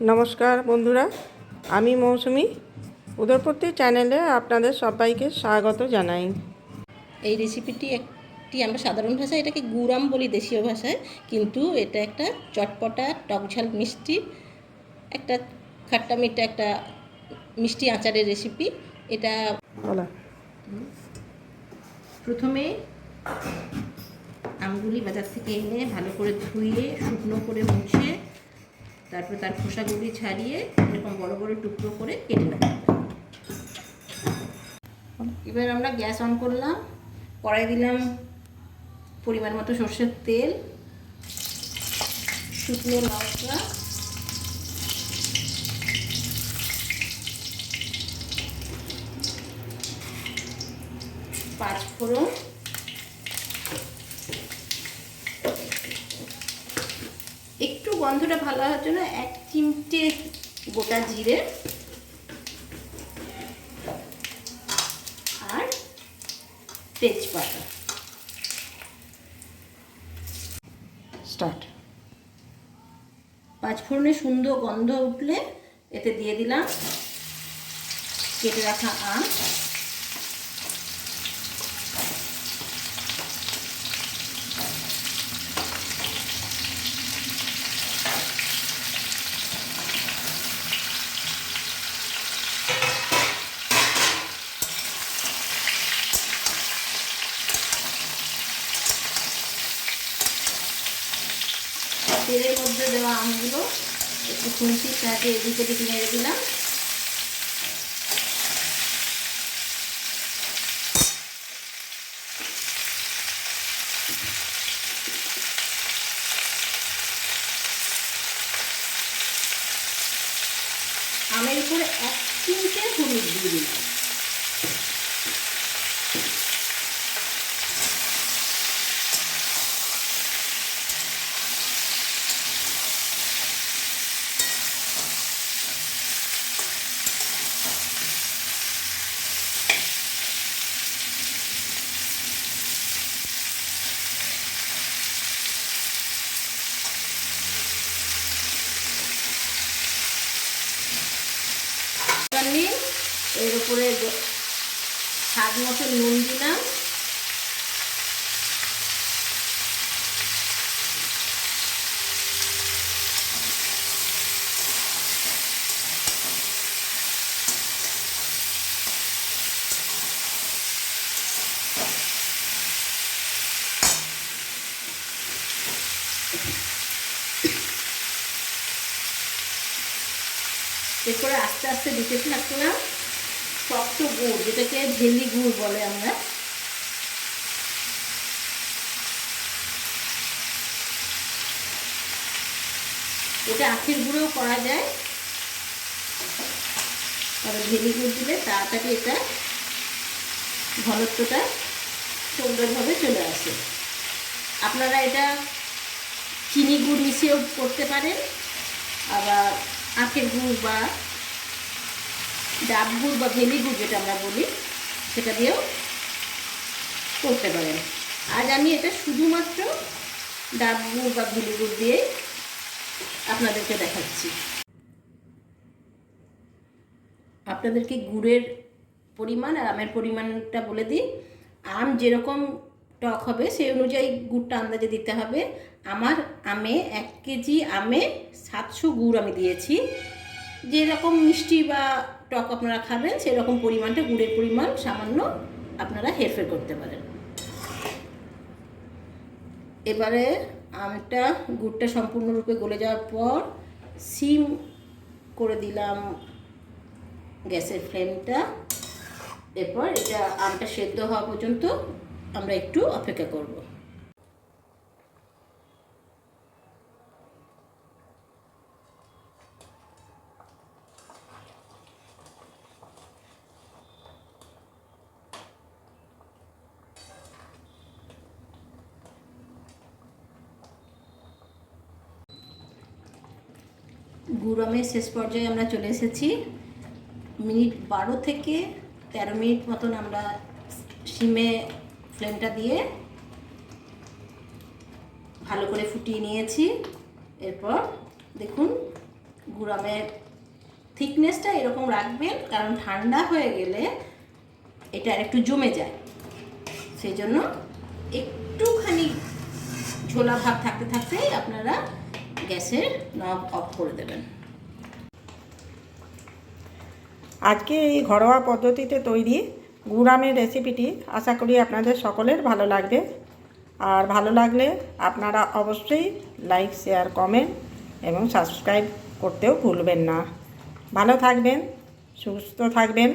নমস্কার বন্ধুরা, আমি মৌসুমি উদরপত্তি চ্যানেলে আপনাদের সবাইকে স্বাগত জানাই। এই রেসিপিটি আমরা সাধারণ ভাষায় এটাকে গুড়াম বলি, দেশীয় ভাষায়, কিন্তু এটা একটা চটপটা টকঝাল মিষ্টি, একটা খাট্টা মিঠা একটা মিষ্টি আচারের রেসিপি। এটা বলা প্রথমে আমগুলি বাজার থেকে এনে ভালো করে ধুয়ে শুকনো করে মুছে তারপর তার খোসাগুলি ছাড়িয়ে এরকম বড় বড় টুকরো করে কেটে নেব। এবার আমরা গ্যাস অন করলাম, কড়াই দিলাম পরিমাণ মতো সর্ষের তেল, শুকনো লঙ্কা, পাঁচফোড়ন, একটু গন্ধটা ভালো হওয়ার জন্য 1 চিমটে গোটা জিরে আর তেজপাতা। স্টার্ট। পাঁচফোড়নে সুন্দর গন্ধ উঠলে এতে দিয়ে দিলাম কেটে রাখা আম, তেলের মধ্যে দেওয়া আমগুলো একটু খুন্তির সাহায্যে এদিকে দিকে নেড়ে দিলাম। আমের উপরে 1 চিমটে হলুদ দিয়ে দিলাম। এর উপরে স্বাদ মতো নুন দিলাম, এরপরে আস্তে আস্তে দিতে থাকলাম শক্ত গুড়, যেটাকে ঝেলি গুড় বলে আমরা। এটা আখের গুঁড়োও করা যায়, তবে ঝেলি গুড় দিলে তাড়াতাড়ি এটা ঘনত্বটা সুন্দরভাবে চলে আসে। আপনারা এটা চিনি গুড় মিশিয়েও করতে পারেন, আবার আখের গুড় বা ডাব গুড় বা ভেলি গুড় যেটা আমরা বলি সেটা দিয়েও করতে পারেন। আজ আমি এটা শুধুমাত্র ডাব গুড় বা ভেলি গুড় দিয়েই আপনাদেরকে দেখাচ্ছি। আপনাদেরকে গুড়ের পরিমাণ আর আমের পরিমাণটা বলে দিই। আম যেরকম টক হবে সেই অনুযায়ী গুড়টা আন্দাজে দিতে হবে। আমার আমে 1 কেজি আমে 700 গুড় আমি দিয়েছি। যেরকম মিষ্টি বা টক আপনারা খাবেন সেরকম পরিমাণটা গুড়ের পরিমাণ সামান্য আপনারা হেরফের করতে পারেন। এবারে আমটা গুড়টা সম্পূর্ণরূপে গলে যাওয়ার পর সিম করে দিলাম গ্যাসের ফ্লেমটা। এরপর এটা আমটা সেদ্ধ হওয়া পর্যন্ত আমরা একটু অপেক্ষা করব। গুড় আমের শেষ পর্যায়ে আমরা চলে এসেছি। মিনিট 12 থেকে 13 মিনিট মতন আমরা সিমে ফ্লেমটা দিয়ে ভালো করে ফুটিয়ে নিয়েছি। এরপর দেখুন গুড় আমের থিকনেসটা এরকম রাখবেন, কারণ ঠান্ডা হয়ে গেলে এটা আর একটু জমে যায়, সেই জন্য একটুখানি ঝোলা ভাব থাকতে থাকতেই আপনারা গ্যাসের নব অফ করে দেবেন। আজকে এই ঘরোয়া পদ্ধতিতে তৈরি গুড় আমের রেসিপিটি আশা করি আপনাদের সকলের ভালো লাগবে। আর ভালো লাগলে আপনারা অবশ্যই লাইক, শেয়ার, কমেন্ট এবং সাবস্ক্রাইব করতেও ভুলবেন না। ভালো থাকবেন, সুস্থ থাকবেন।